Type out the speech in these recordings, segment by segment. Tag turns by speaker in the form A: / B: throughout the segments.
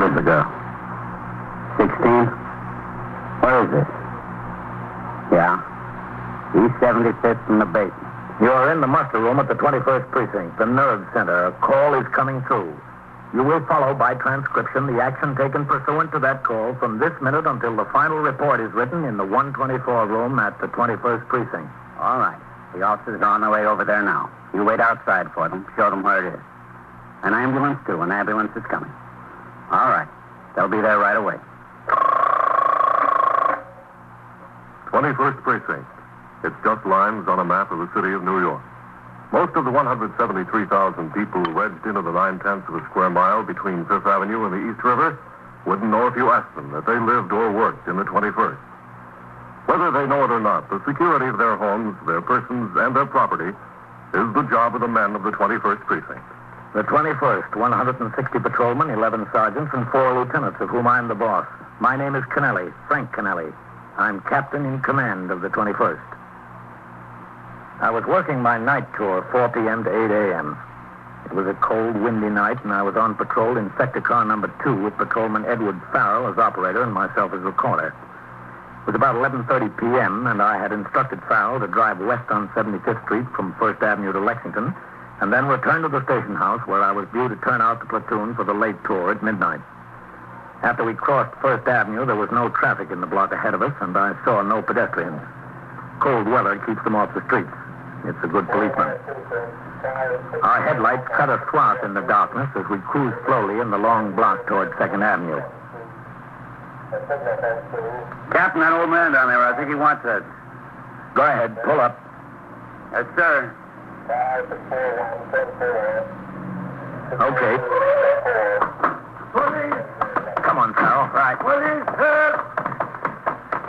A: Where's the girl? 16? Where is this? Yeah. East 75th from the basement.
B: You're in the muster room at the 21st Precinct, the nerve center. A call is coming through. You will follow by transcription the action taken pursuant to that call from this minute until the final report is written in the 124 room at the 21st Precinct.
A: All right. The officers are on their way over there now. You wait outside for them. Show them where it is. An ambulance, too. An ambulance is coming. All right. They'll be there right away.
C: 21st Precinct. It's just lines on a map of the city of New York. Most of the 173,000 people wedged into the 9/10 of a square mile between Fifth Avenue and the East River wouldn't know if you asked them that they lived or worked in the 21st. Whether they know it or not, the security of their homes, their persons, and their property is the job of the men of the 21st Precinct.
B: The 21st, 160 patrolmen, 11 sergeants, and 4 lieutenants, of whom I'm the boss. My name is Kennelly, Frank Kennelly. I'm captain in command of the 21st. I was working my night tour, 4 p.m. to 8 a.m. It was a cold, windy night, and I was on patrol in sector car number 2 with Patrolman Edward Farrell as operator and myself as recorder. It was about 11:30 p.m., and I had instructed Farrell to drive west on 75th Street from 1st Avenue to Lexington, and then return to the station house where I was due to turn out the platoon for the late tour at midnight. After we crossed 1st Avenue, there was no traffic in the block ahead of us, and I saw no pedestrians. Cold weather keeps them off the streets. It's a good policeman. Our headlights cut a swath in the darkness as we cruised slowly in the long block toward 2nd Avenue.
A: Captain, that old man down there, I think he wants us.
B: Go ahead, pull up.
A: Yes, sir.
B: Okay. Come on, Farrell. Right.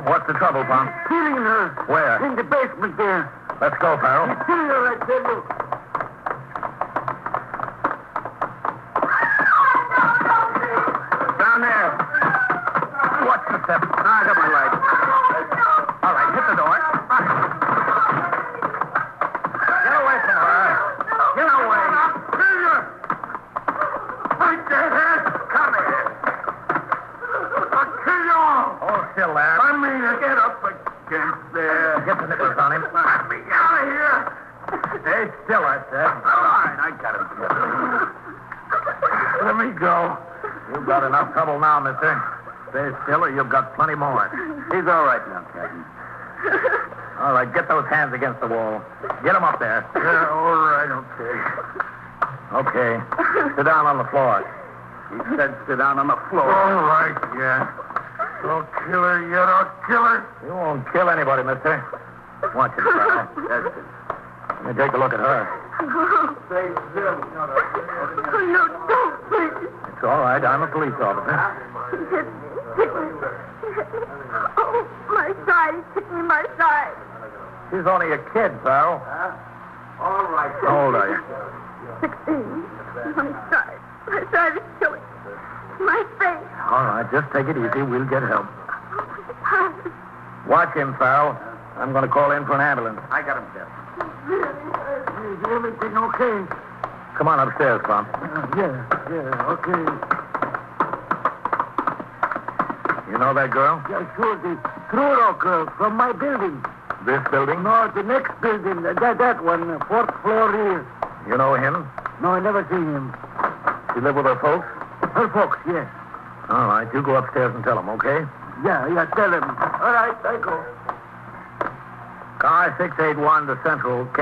B: What's the trouble, Pom?
D: Killing her.
B: Where?
D: In the basement there.
B: Let's go, Farrell.
D: Killing her, I tell you.
B: Down there. Watch the step. I got my light. All right, hit the door. Get away from her. Get away.
D: Fight that ass.
B: Come here.
D: I'll kill you all.
B: Hold still there.
D: I mean, I get up against there.
B: Get the nippers on him.
D: Let me out of here.
B: Stay still, I said.
D: All right, I got him. Let me go.
B: You've got enough trouble now, mister. Stay still or you've got plenty more.
A: He's all right now, Captain.
B: All right, get those hands against the wall. Get them up there.
D: Yeah, all right, okay.
B: Okay. Sit down on the floor.
A: He said sit down on the floor.
D: All right, yeah. Don't kill her yet, I'll kill her.
B: You won't kill anybody, mister. Watch it, Farrell.
A: Yes, sir.
B: Let me take a look at her.
D: Stay still.
E: Oh, no, don't, please.
B: It's all right. I'm a police officer.
E: Hit me. Oh, my side. Hit me, my side.
B: She's only a kid, Farrell.
D: All right.
B: How old are you?
E: 16. My side. My side is killing. My face.
B: All right, just take it easy. We'll get help.
E: Oh,
B: Watch him, Farrell. I'm going to call in for an ambulance.
A: I got him, sir.
D: Is everything okay?
B: Come on upstairs, Pom.
D: Yeah, okay.
B: You know that girl?
D: Yeah, sure, the Truro girl from my building.
B: This building?
D: No, the next building, that one, 4th floor here.
B: You know him?
D: No, I never seen him.
B: She live with her folks?
D: Her folks, yes.
B: All right, you go upstairs and tell them, okay?
D: Yeah, tell him. All right, I go.
B: Car 681 to Central, K.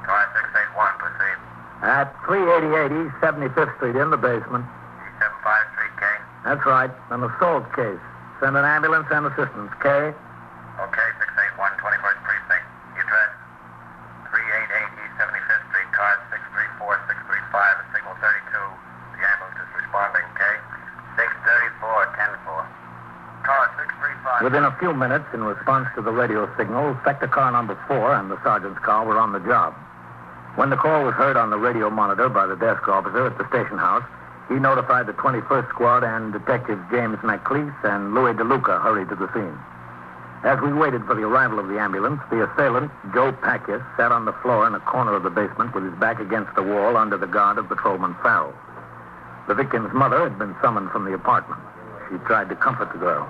F: Car 681, proceed.
B: At 380 East 75th Street in the basement.
F: E75 Street, K.
B: That's right, an assault case. Send an ambulance and assistance, K.
F: Okay, 681, 21st Precinct. The address, 388 East 75th Street, cars 634, 635, and signal 32. The ambulance is responding, K. 634, 10-4. Car 635.
B: Within a few minutes, in response to the radio signal, sector car number 4 and the sergeant's car were on the job. When the call was heard on the radio monitor by the desk officer at the station house, he notified the 21st Squad and Detectives James McLeese and Louis DeLuca hurried to the scene. As we waited for the arrival of the ambulance, the assailant, Joe Packias, sat on the floor in a corner of the basement with his back against the wall under the guard of Patrolman Farrell. The victim's mother had been summoned from the apartment. She tried to comfort the girl.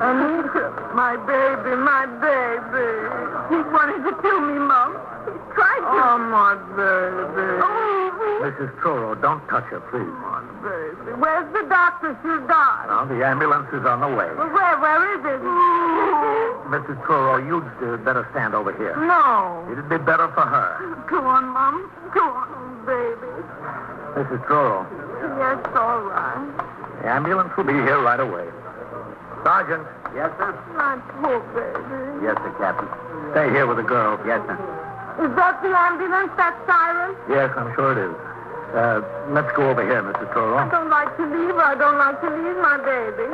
E: Anita, my baby, my baby. He wanted to kill me, Mom. He tried to.
D: Oh, my baby.
E: Oh,
B: Mrs. Truro, don't touch her, please.
D: My baby.
E: where's the doctor? She's died.
B: Now, the ambulance is on the way.
E: Well, where is it?
B: Mrs. Truro, you'd better stand over here.
E: No.
B: It'd be better for her.
E: Go on, Mom. Go on, baby.
B: Mrs. Truro,
E: Yes, all right.
B: the ambulance will be here right away. Sergeant.
A: Yes, sir?
E: My poor baby.
A: Yes, sir, Captain.
B: Stay here with the girl.
A: Yes, sir.
E: Is that the ambulance, that siren?
B: Yes, I'm sure it is. Let's go over here, Mrs.
E: I
B: Truro.
E: don't like to leave her. I don't like to leave my baby.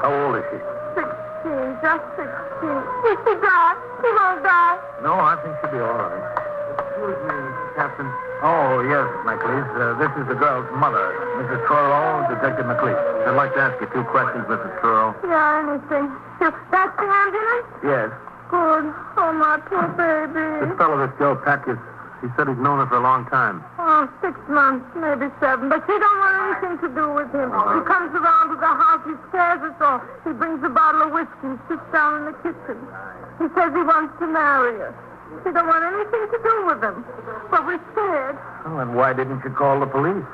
B: How old is she?
E: 16, just 16. Will she die? She won't die.
B: No, I think she'll be all right.
D: Excuse me, Captain.
B: Oh, yes, McLeese. This is the girl's mother, Mrs. Truro, Detective McLeese.
C: I'd like to ask you 2 questions, Mrs. Truro.
E: Yeah, anything. That's the ambulance?
B: Yes.
E: Good. Oh, my poor baby.
C: This fellow, this Joe Patkus, he said he's known her for a long time.
E: Oh, 6 months, maybe 7. But she don't want anything to do with him. He comes around to the house. He scares us all. He brings a bottle of whiskey, sits down in the kitchen. He says he wants to marry us. She don't want anything to do with him. But we're scared.
B: Oh, and why didn't you call the police?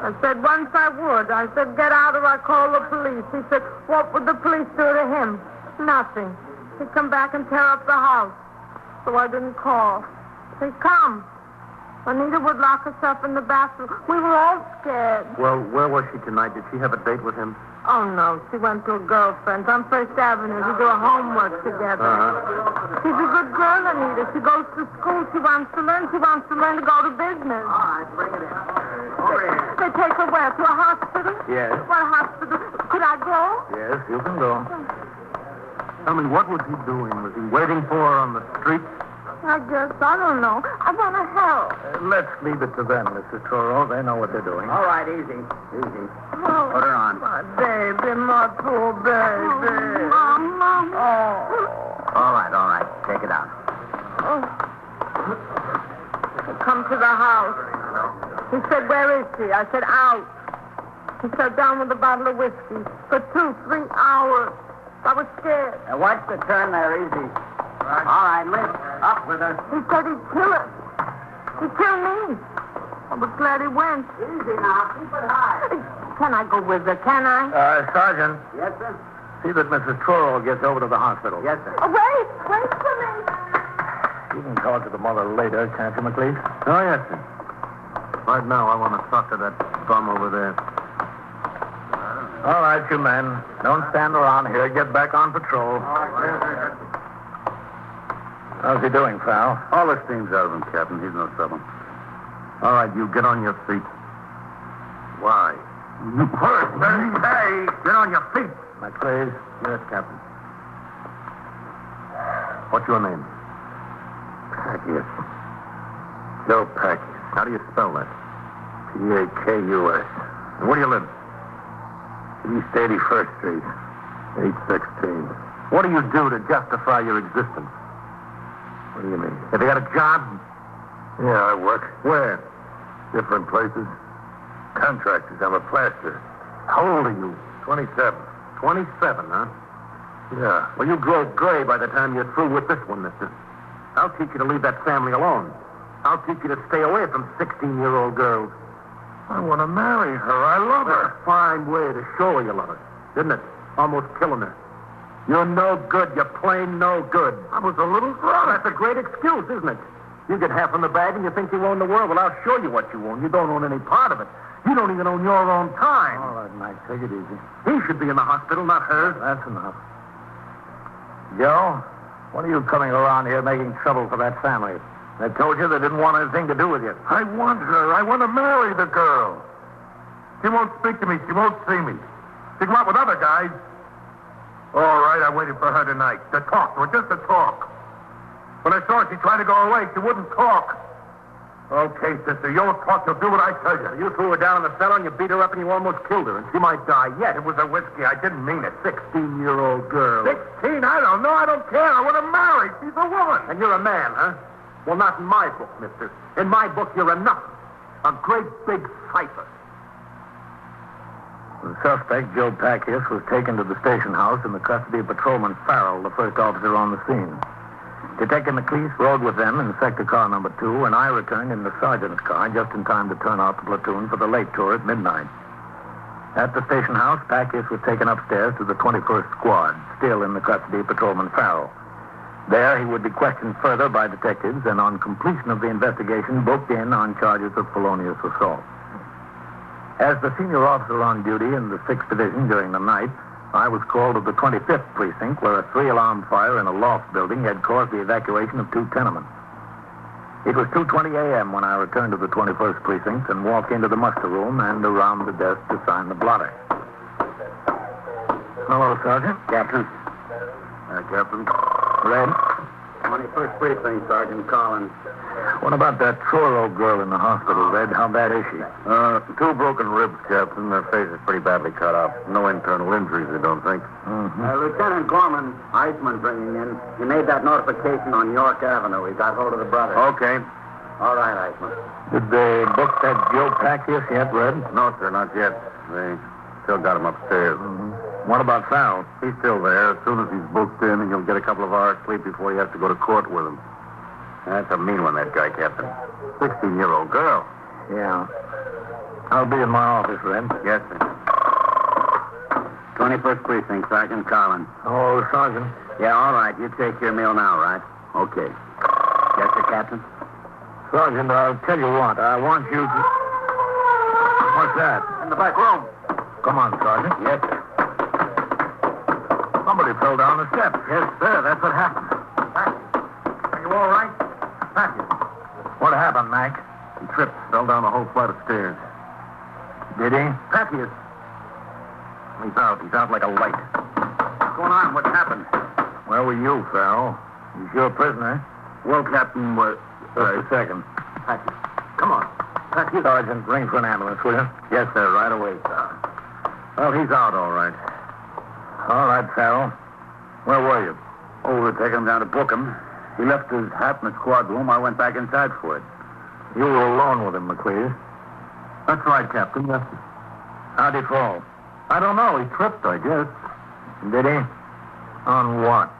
E: I said once I would. I said, get out or I call the police. He said, what would the police do to him? Nothing. He'd come back and tear up the house. So I didn't call. He'd come. Anita would lock herself in the bathroom. We were all scared.
C: Well, where was she tonight? Did she have a date with him?
E: Oh, no. She went to a girlfriend's on First Avenue. We do our homework together. She's a good girl, Anita. She goes to school. She wants to learn. She wants to learn to go to business.
A: All right, bring it in. Over here.
E: They take her where? To a hospital?
B: Yes.
E: What hospital? Could I go?
B: Yes, you can go.
C: Tell me, what was he doing? Was he waiting for her on the street?
E: I guess. I don't know. I want to help.
B: Let's leave it to them, Mrs. Truro. They know what they're doing.
A: All right, easy. Easy.
E: Oh,
A: Put her on.
E: my baby, my poor baby. Mama. Oh.
A: All right. Take it out.
E: Oh. Come to the house. He said, where is she? I said, out. He sat down with a bottle of whiskey for 2-3 hours. I was scared.
A: Watch the turn there, easy. All right, lift. Up with her.
E: He said he'd kill her. He'd kill me. I was glad he went.
A: Easy now. Keep it high.
E: Can I go with her? Can I?
B: Sergeant,
A: Yes, sir?
B: see that Mrs. Truro gets over to the hospital.
A: Yes, sir.
E: Oh, wait for me.
B: You can talk to the mother later, can't you, McLeese?
C: Oh, yes, sir. Right now, I want to talk to that bum over there.
B: All right, you men. Don't stand around here. Get back on patrol. How's he doing, Fal?
C: All the steam's out of him, Captain. He's no trouble. All right, you get on your feet. Why? You first, hey! Get on your feet!
B: McLeese?
C: Yes, Captain. What's your name? Packius. Joe Packius. How do you spell that? P-A-K-U-S. And where do you live? East 81st Street. 816. What do you do to justify your existence? What do you mean? Have you got a job? Yeah, I work. Where? Different places. Contractors. I'm a plasterer. How old are you? 27. 27, huh? Yeah. Well, you grow gray by the time you're through with this one, mister. I'll teach you to leave that family alone. I'll teach you to stay away from 16-year-old girls. I want to marry her. I love her. A fine way to show her you love her, didn't it? Almost killing her. You're no good. You're plain no good. I was a little drunk. That's a great excuse, isn't it? You get half in the bag and you think you own the world. Well, I'll show you what you own. You don't own any part of it. You don't even own your own time.
B: All right, Mike. Take it easy.
C: He should be in the hospital, not her.
B: That's enough. Joe, what are you coming around here making trouble for that family? They told you they didn't want anything to do with you.
C: I want her. I want to marry the girl. She won't speak to me. She won't see me. She go out with other guys. All right, I waited for her tonight. To talk to her, just to talk. When I saw her, she tried to go away. She wouldn't talk. Okay, sister, you won't talk. You'll do what I tell you. You threw her down in the cellar and you beat her up and you almost killed her. And she might die yet. It was a whiskey. I didn't mean it. 16-year-old girl. 16? I don't know. I don't care. I want to marry. She's a woman. And you're a man, huh? Well, not in my book, mister. In my book, you're a nothing. A great big cipher.
B: The suspect, Joe Packius, was taken to the station house in the custody of Patrolman Farrell, the first officer on the scene. Detective McLeese rode with them in sector car number 2, and I returned in the sergeant's car just in time to turn off the platoon for the late tour at midnight. At the station house, Packius was taken upstairs to the 21st Squad, still in the custody of Patrolman Farrell. There, he would be questioned further by detectives, and on completion of the investigation, booked in on charges of felonious assault. As the senior officer on duty in the 6th Division during the night, I was called to the 25th Precinct, where a 3-alarm fire in a loft building had caused the evacuation of 2 tenements. It was 2:20 a.m. when I returned to the 21st Precinct and walked into the muster room and around the desk to sign the blotter. Hello, Sergeant.
A: Captain.
C: Captain.
B: Red.
A: 21st Precinct, Sergeant Collins.
B: What about that Truro girl in the hospital, Red? How bad is she?
C: 2 broken ribs, Captain. Their face is pretty badly cut up. No internal injuries, I don't think.
A: Lieutenant Gorman, Iceman bringing in. He made that notification on York Avenue. He got hold of the brother.
C: Okay.
A: All right, Iceman.
B: Did they book that Joe Packius yet, Red?
C: No, sir, not yet. They still got him upstairs.
B: What about Farrell?
C: He's still there. As soon as he's booked in, he'll get a couple of hours sleep before he has to go to court with him. That's a mean one, that guy, Captain. 16-year-old girl.
B: Yeah. I'll be in my office, Red.
C: Yes, sir.
A: 21st Precinct, Sergeant Collins.
B: Oh, Sergeant.
A: Yeah, all right. You take your meal now, right? Okay. Yes, sir, Captain?
B: Sergeant, I'll tell you what. I want you to... What's that?
A: In the back room.
B: Come on, Sergeant.
A: Yes, sir.
B: Somebody fell down the steps.
A: Yes, sir. That's what happened.
B: Are you all right? Packius. What happened, Mac?
C: He tripped, fell down the whole flight of stairs.
B: Did he?
C: Packius. He's out. He's out like a light.
A: What's going on? What happened?
B: Where were you, Farrell? He's your prisoner.
C: Well, Captain,
B: Just a second.
A: Packius. Come on.
B: Packius. Sergeant, ring for an ambulance, will you?
A: Yes, sir. Right away, sir.
C: Well, he's out, all right.
B: All right, Farrell. Where were you?
A: Oh, we're taking him down to book him. He left his hat in the squad room. I went back inside for it.
B: You were alone with him, McLeese.
C: That's right, Captain. Yes, sir.
B: How'd he fall?
C: I don't know. He tripped, I guess.
B: Did he? On what?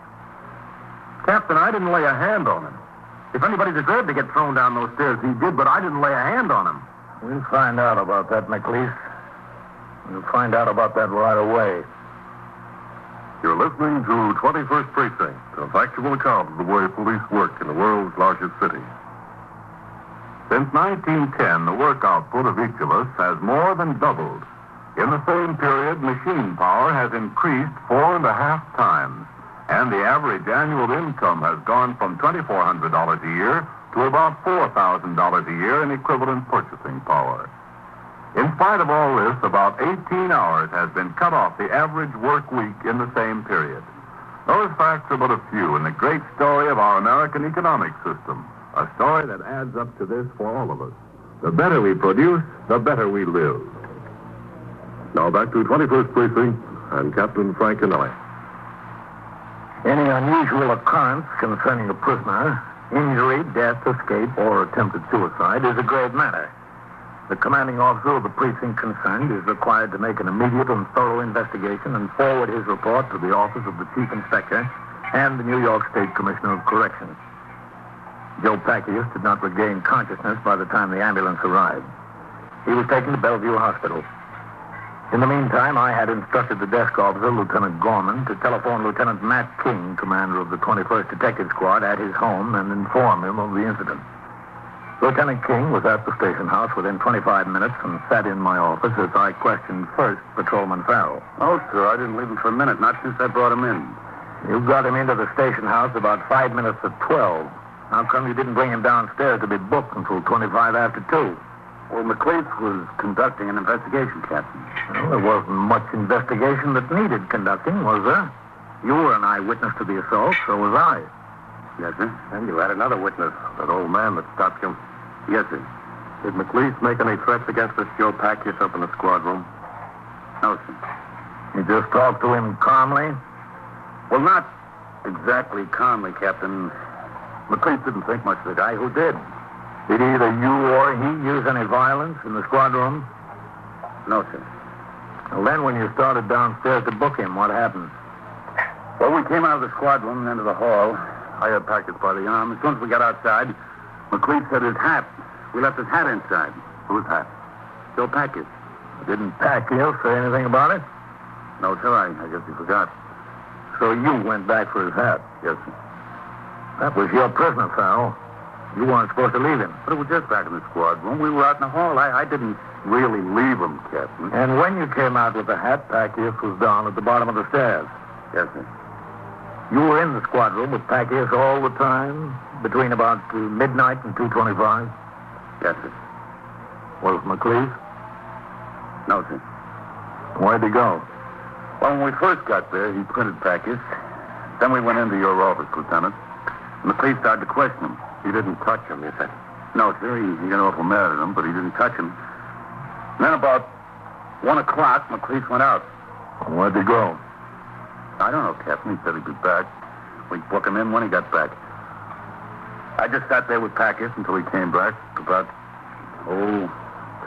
C: Captain, I didn't lay a hand on him. If anybody deserved to get thrown down those stairs, he did, but I didn't lay a hand on him.
B: We'll find out about that, McLeese. We'll find out about that right away.
C: You're listening to 21st Precinct, a factual account of the way police work in the world's largest city. Since 1910, the work output of each of us has more than doubled. In the same period, machine power has increased 4.5 times, and the average annual income has gone from $2,400 a year to about $4,000 a year in equivalent purchasing power. In spite of all this, about 18 hours has been cut off the average work week in the same period. Those facts are but a few in the great story of our American economic system, a story that adds up to this for all of us. The better we produce, the better we live. Now back to 21st Precinct and Captain Frank Kennelly.
B: Any unusual occurrence concerning a prisoner, injury, death, escape, or attempted suicide is a grave matter. The commanding officer of the precinct concerned is required to make an immediate and thorough investigation and forward his report to the office of the chief inspector and the New York State Commissioner of Corrections. Joe Packius did not regain consciousness by the time the ambulance arrived. He was taken to Bellevue Hospital. In the meantime, I had instructed the desk officer, Lieutenant Gorman, to telephone Lieutenant Matt King, commander of the 21st Detective Squad, at his home and inform him of the incident. Lieutenant King was at the station house within 25 minutes and sat in my office as I questioned first Patrolman Farrell.
C: Oh, sir, I didn't leave him for a minute, not since I brought him in.
B: You got him into the station house about 5 minutes to 12. How come you didn't bring him downstairs to be booked until 25 after 2?
A: Well, McLeese was conducting an investigation, Captain.
B: Well, there wasn't much investigation that needed conducting, was there? You were an eyewitness to the assault, so was I.
A: Yes, sir.
C: And you had another witness, that old man that stopped you.
A: Yes, sir.
C: Did McLeese make any threats against this Joe Packius up in the squad room?
A: No, sir.
B: You just talked to him calmly?
A: Well, not exactly calmly, Captain. McLeese didn't think much of the guy. Who did?
B: Did either you or he use any violence in the squad room?
A: No, sir.
B: Well, then when you started downstairs to book him, what happened?
A: Well, we came out of the squad room and into the hall. I had Packers by the arm. As soon as we got outside, McLeod said his hat. We left his hat inside. Whose hat? Joe Packers.
B: Didn't Pacquiao say anything about it?
A: No, sir. I guess he forgot.
B: So you went back for his hat?
A: Yes, sir.
B: That was your prisoner, Farrell. You weren't supposed to leave him.
A: But it was just back in the squad room. We were out in the hall. I didn't really leave him, Captain.
B: And when you came out with the hat, Pacquiao was down at the bottom of the stairs.
A: Yes, sir.
B: You were in the squad room with Pacquiao all the time, between about midnight and 2:25?
A: Yes, sir.
B: Was McLeod?
A: No, sir.
B: Where'd he go?
A: Well, when we first got there, he printed Packers. Then we went into your office, Lieutenant. McLeod started to question him.
C: He didn't touch him, you said.
A: No, sir. He got awful mad at him, but he didn't touch him. And then about 1 o'clock, McLeod went out.
B: Where'd he go?
A: I don't know, Captain. He said he'd be back. We'd book him in when he got back. I just sat there with Packers until he came back about, 10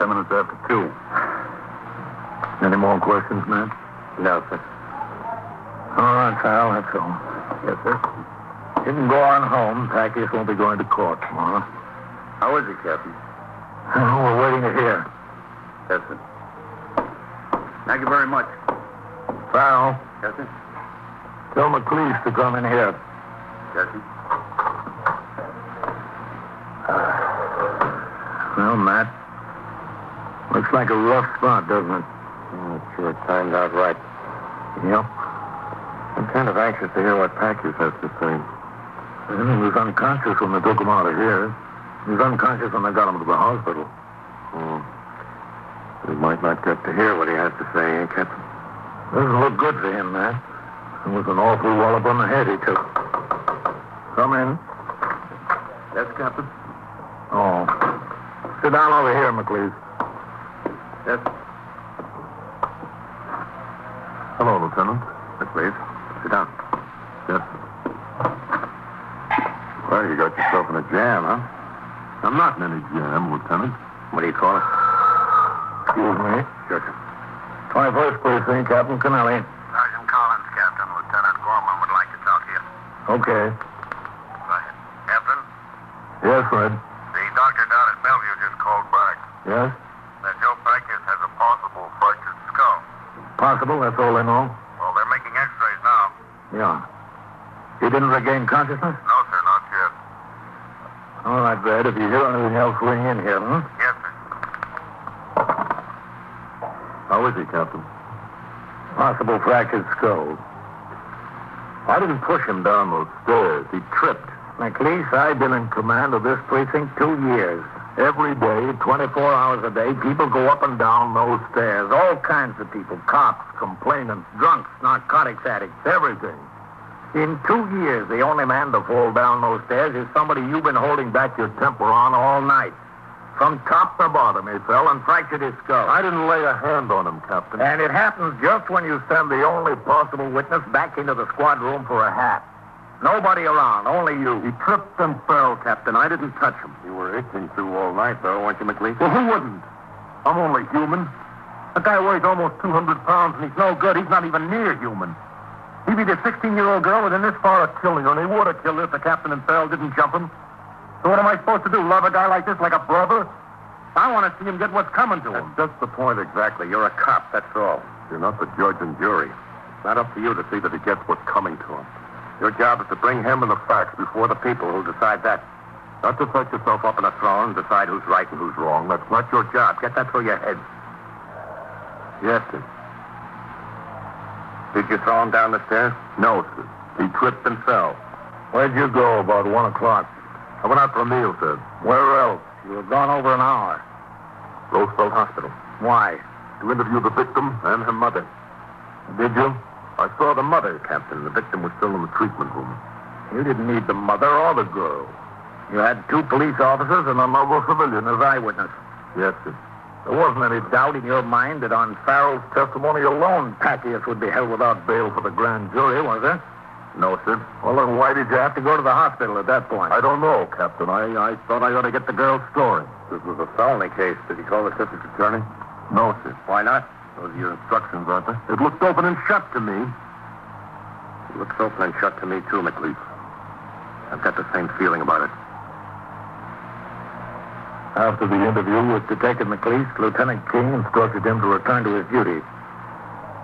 A: minutes after 2.
B: Any more questions, man?
A: No, sir.
B: All right, Farrell, that's all.
A: Yes, sir.
B: You can go on home. Pacquiao won't be going to court tomorrow.
A: How is he, Captain?
B: Oh, we're waiting to hear.
A: Yes, sir. Thank you very much.
B: Farrell,
A: Yes, sir.
B: tell McLeod to come in here.
A: Yes, sir.
B: Well, Matt, looks like a rough spot, doesn't it?
A: Oh, it sure timed out right.
B: Yep.
C: I'm kind of anxious to hear what Packers has to say.
B: Well, he was unconscious when they took him out of here. He was unconscious when they got him to the hospital.
C: Oh. We might not get to hear what he has to say, eh, Captain?
B: Doesn't look good for him, Matt. It was an awful wallop on the head he took. Come in.
A: Yes, Captain?
B: Oh. Sit down over here, McLeod.
A: Yes.
C: Hello, Lieutenant.
A: McLeod, sit down.
C: Yes. Well, you got yourself in a jam, huh? I'm not in any jam, Lieutenant.
A: What do you call it?
B: Excuse me.
A: Sure, sir.
B: 21st Precinct, Captain Kennelly.
F: Sergeant Collins, Captain. Lieutenant Gorman would like to talk to you.
B: Okay.
F: Go ahead. Captain,
B: Yes, Fred.
F: the doctor down at Bellevue just called back.
B: Yes?
F: That Joe Packers has a possible fractured skull.
B: Possible, that's all they know.
F: Well, they're making x-rays now.
B: Yeah. He didn't regain consciousness?
F: No, sir, not yet.
B: All right, Fred. If you hear anything else, ring in here, huh?
F: Yes, sir.
C: How is he, Captain?
B: Possible fractured skull.
C: I didn't push him down those stairs. He tripped.
B: McLeod, I've been in command of this precinct 2 years. Every day, 24 hours a day, people go up and down those stairs. All kinds of people. Cops, complainants, drunks, narcotics addicts, everything. In 2 years, the only man to fall down those stairs is somebody you've been holding back your temper on all night. From top to bottom, he fell and fractured his skull.
C: I didn't lay a hand on him, Captain.
B: And it happens just when you send the only possible witness back into the squad room for a hat. Nobody around, only you.
C: He tripped and fell, Captain. I didn't touch him. You were itching through all night, though, weren't you, McLeod? Well, who wouldn't? I'm only human. A guy weighs almost 200 pounds, and he's no good. He's not even near human. He beat a 16-year-old girl within this far of killing her, and he would have killed her if the captain and Farrell didn't jump him. So what am I supposed to do, love a guy like this like a brother? I want to see him get what's coming to him. That's just the point, exactly. You're a cop, that's all. You're not the judge and jury. It's not up to you to see that he gets what's coming to him. Your job is to bring him and the facts before the people who'll decide that. Not to set yourself up in a throne and decide who's right and who's wrong. That's not your job. Get that through your head. Yes, sir. Did you throw him down the stairs? No, sir. He tripped and fell.
B: Where'd you go about 1 o'clock?
C: I went out for a meal, sir.
B: Where else? You were gone over an hour.
C: Roosevelt Hospital.
B: Why?
C: To interview the victim and her mother.
B: Did you?
C: I saw the mother, Captain. The victim was still in the treatment room.
B: You didn't need the mother or the girl. You had 2 police officers and another civilian as eyewitness.
C: Yes, sir.
B: There wasn't any doubt in your mind that on Farrell's testimony alone, Pacquiao would be held without bail for the grand jury, was there?
C: No, sir.
B: Well, then why did you have to go to the hospital at that point?
C: I don't know, Captain. I thought I ought to get the girl's story.
A: This was a felony case. Did he call the district attorney?
C: No, sir.
A: Why not?
C: Those are your instructions, aren't they? It looked open and shut to me. It looks open and shut to me, too, McLeese. I've got the same feeling about it.
B: After the interview with Detective McLeese, Lieutenant King instructed him to return to his duty.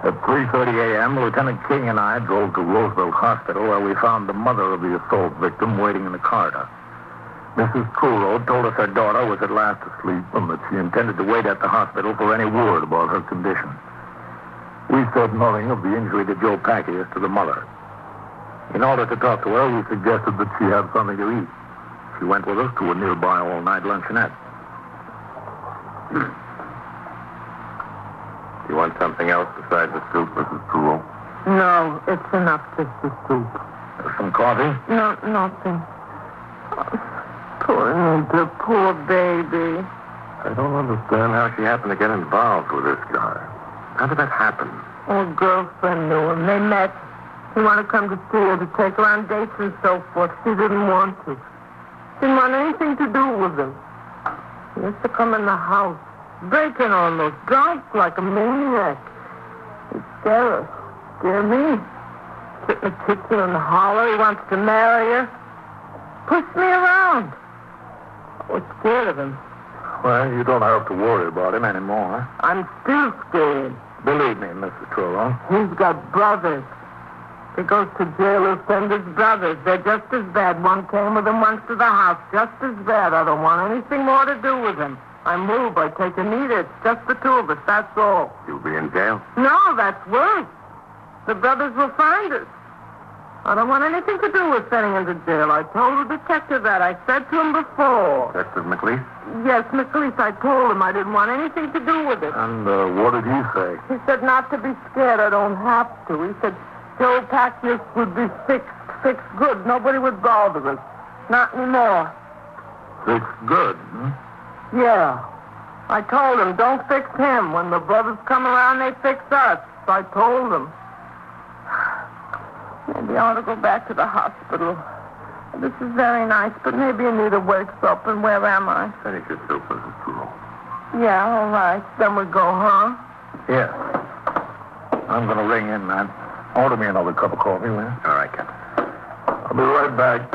B: At 3:30 a.m., Lieutenant King and I drove to Roosevelt Hospital, where we found the mother of the assault victim waiting in the corridor. Mrs. Truro told us her daughter was at last asleep and that she intended to wait at the hospital for any word about her condition. We said nothing of the injury to Joe Packius to the mother. In order to talk to her, we suggested that she have something to eat. She went with us to a nearby all-night luncheonette.
C: You want something else besides the soup, Mrs. Truro?
E: No, it's enough, just the soup.
B: Some coffee?
E: No, nothing. Poor Nita, poor baby.
C: I don't understand how she happened to get involved with this guy. How did that happen?
E: Oh, girlfriend knew him. They met. He wanted to come to see her, to take her on dates and so forth. She didn't want to. Didn't want anything to do with him. He used to come in the house, breaking almost, drunk like a maniac. He'd scare her, scare me. Sit in the kitchen and holler. He wants to marry her. Push me around. I was scared of him.
B: Well, you don't have to worry about him anymore.
E: I'm still scared.
B: Believe me, Mrs. Truro.
E: He's got brothers. He goes to jail, he'll send his brothers. They're just as bad. One came with him once to the house. Just as bad. I don't want anything more to do with him. I move. I take Anita. It's just the two of us. That's all.
C: You'll be in jail?
E: No, that's worse. The brothers will find us. I don't want anything to do with sending him to jail. I told the detective that. I said to him before.
C: Detective McLeese?
E: Yes, McLeese, I told him I didn't want anything to do with it.
B: And what did he say?
E: He said not to be scared. I don't have to. He said Joe Packius would be fixed good. Nobody would bother us. Not anymore.
B: Fixed good, hmm?
E: Yeah. I told him, don't fix him. When the brothers come around, they fix us. So I told him. Maybe I ought to go back to the hospital. This is very nice, but maybe Anita wakes up, and where am I?
C: Finish your soup, Mrs. Truro.
E: Yeah, all right. Then we go, huh?
B: Yes. I'm going to ring in, man. Order me another cup of coffee, will you?
C: All right, Captain.
B: I'll be right back.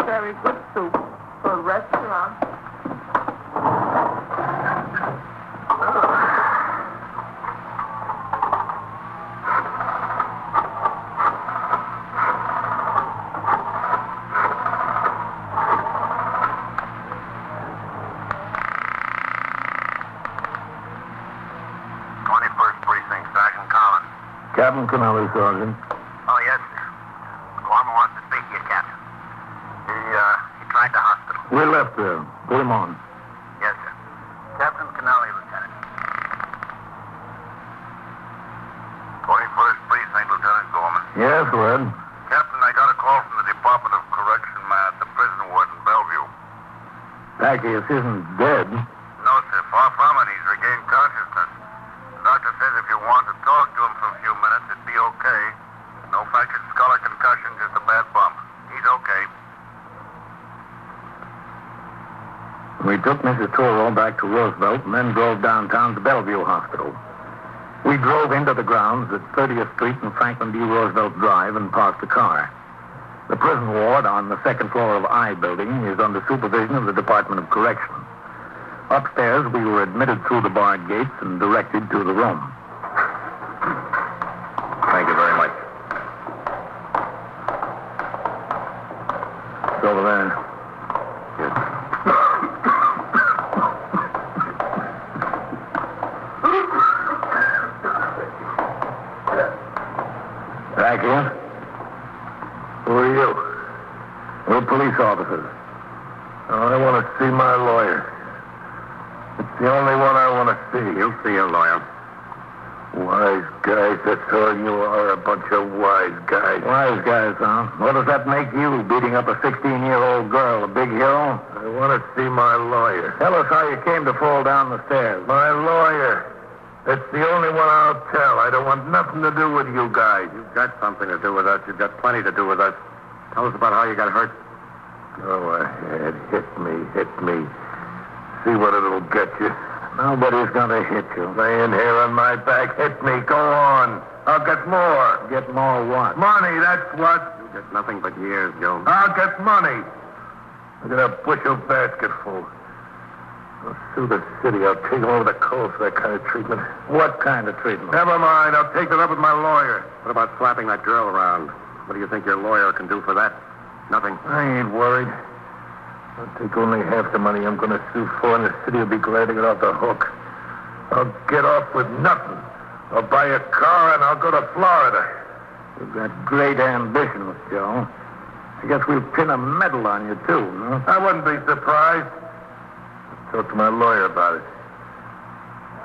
E: Very good soup for a restaurant.
B: Captain Connelly, Sergeant.
F: Oh, yes, sir. Corman wants to speak to you, Captain. He tried the hospital.
B: We left there. Put him on.
F: Yes, sir. Captain Connelly, Lieutenant. 21st Precinct, Lieutenant Gorman.
B: Yes, Red.
F: Captain, I got a call from the Department of Correction man at the prison ward in Bellevue.
B: Packius isn't dead.
F: No, sir. Far from it. He's regained consciousness. The doctor says if you want to talk to him for a few minutes, it'd be okay. No fractured skull or concussion, just a bad bump. He's okay.
B: We took Mrs. Truro back to Roosevelt and then drove downtown to Bellevue Hospital. We drove into the grounds at 30th Street and Franklin D. Roosevelt Drive and parked the car. The prison ward on the second floor of I building is under supervision of the Department of Correction. Upstairs, we were admitted through the barred gates and directed to the room.
C: Thank you very much.
B: It's over there.
C: Yes.
B: Back here?
C: Who are you?
B: We're police officers.
C: I want to see my lawyer. It's the only one I want to see. You'll see your lawyer. Wise guys, that's all you are, a bunch of wise guys.
B: Wise guys, huh? What does that make you, beating up a 16-year-old girl, a big hero?
C: I want to see my lawyer.
B: Tell us how you came to fall down the stairs.
C: My lawyer. That's the only one I'll tell. I don't want nothing to do with you guys. You've got something to do with us. You've got plenty to do with us. Tell us about how you got hurt. Go ahead. Hit me. See what it'll get you.
B: Nobody's gonna hit you.
D: Laying here on my back, hit me. Go on. I'll get more.
B: Get more what?
D: Money, that's what.
A: You get nothing but years, Joe.
D: I'll get money. I got a bushel basket full. I'll sue the city. I'll take them over the coals for that kind of treatment.
B: What kind of treatment?
D: Never mind. I'll take it up with my lawyer.
A: What about slapping that girl around? What do you think your lawyer can do for that? Nothing.
D: I ain't worried. I'll take only half the money I'm going to sue for, and the city will be glad to get off the hook. I'll get off with nothing. I'll buy a car, and I'll go to Florida.
B: You've got great ambitions, Joe. I guess we'll pin a medal on you, too, huh?
D: I wouldn't be surprised. Talk to my lawyer about it.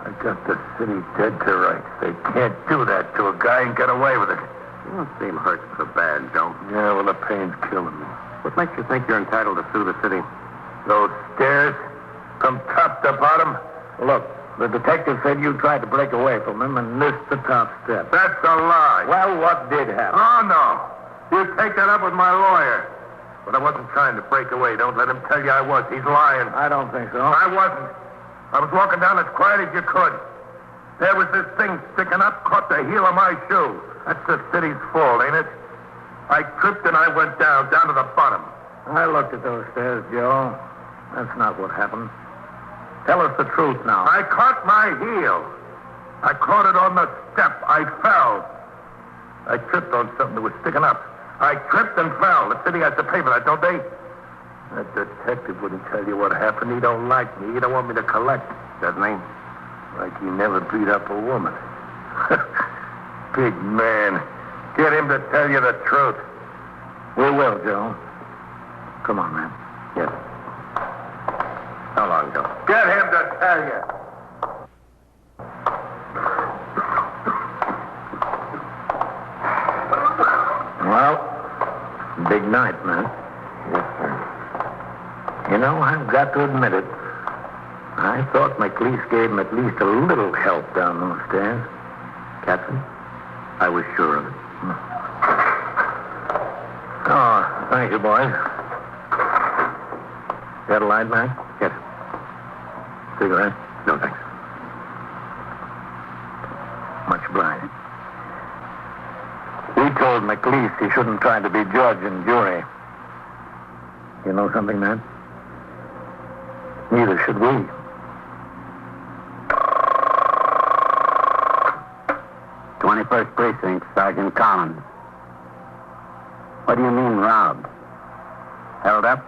D: I got the city dead to rights. They can't do that to a guy and get away with it.
A: You don't seem hurt so bad, Joe.
D: Yeah, well, the pain's killing me.
A: What makes you think you're entitled to sue the city?
D: Those stairs, from top to bottom.
B: Look, the detective said you tried to break away from him and missed the top step.
D: That's a lie.
B: Well, what did happen?
D: Oh, no. You take that up with my lawyer. But I wasn't trying to break away. Don't let him tell you I was. He's lying.
B: I don't think so.
D: I wasn't. I was walking down as quiet as you could. There was this thing sticking up, caught the heel of my shoe. That's the city's fault, ain't it? I tripped and I went down to the bottom.
B: I looked at those stairs, Joe. That's not what happened. Tell us the truth now.
D: I caught my heel. I caught it on the step. I fell. I tripped on something that was sticking up. I tripped and fell. The city has to pay for that, don't they? That detective wouldn't tell you what happened. He don't like me. He don't want me to collect, doesn't he? Like he never beat up a woman. Big man. Get him to tell you the truth.
B: We will, Joe. Come on, man.
A: Yes. How long, Joe?
D: Get him to tell you.
B: Well, big night, man.
A: Yes, sir.
B: You know, I've got to admit it. I thought McLeese gave him at least a little help down those stairs.
A: Captain, I was sure of it.
B: Oh, thank you, boys. Got a light, Mac?
A: Yes.
B: Cigarette?
A: No, thanks.
B: Much obliged. We told McLeese he shouldn't try to be judge and jury. You know something, man? Neither should we.
A: '21st Precinct, Sergeant Collins. What do you mean, robbed? Held up?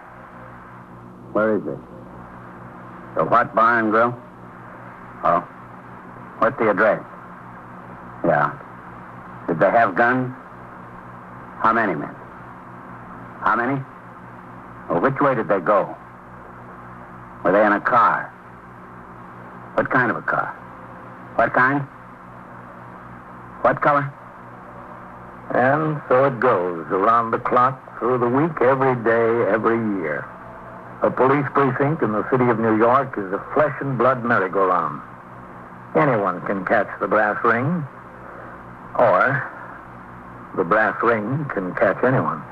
A: Where is it? The what, bar and grill? Oh. What's the address? Yeah. Did they have guns? How many men? How many? Well, which way did they go? Were they in a car? What kind of a car? What kind? What color?
B: And so it goes, around the clock, through the week, every day, every year. A police precinct in the city of New York is a flesh and blood merry-go-round. Anyone can catch the brass ring, or the brass ring can catch anyone.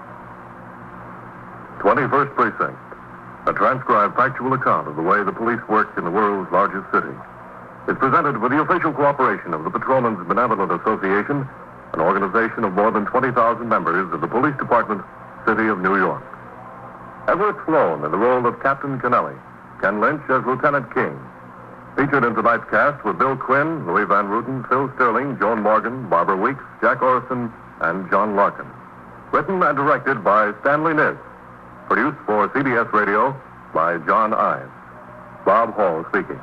C: 21st Precinct, a transcribed factual account of the way the police work in the world's largest city. It's presented with the official cooperation of the Patrolmen's Benevolent Association, an organization of more than 20,000 members of the Police Department, City of New York. Everett Sloan in the role of Captain Kennelly, Ken Lynch as Lieutenant King. Featured in tonight's cast were Bill Quinn, Louis Van Ruten, Phil Sterling, Joan Morgan, Barbara Weeks, Jack Orison, and John Larkin. Written and directed by Stanley Niss. Produced for CBS Radio by John Ives. Bob Hall speaking.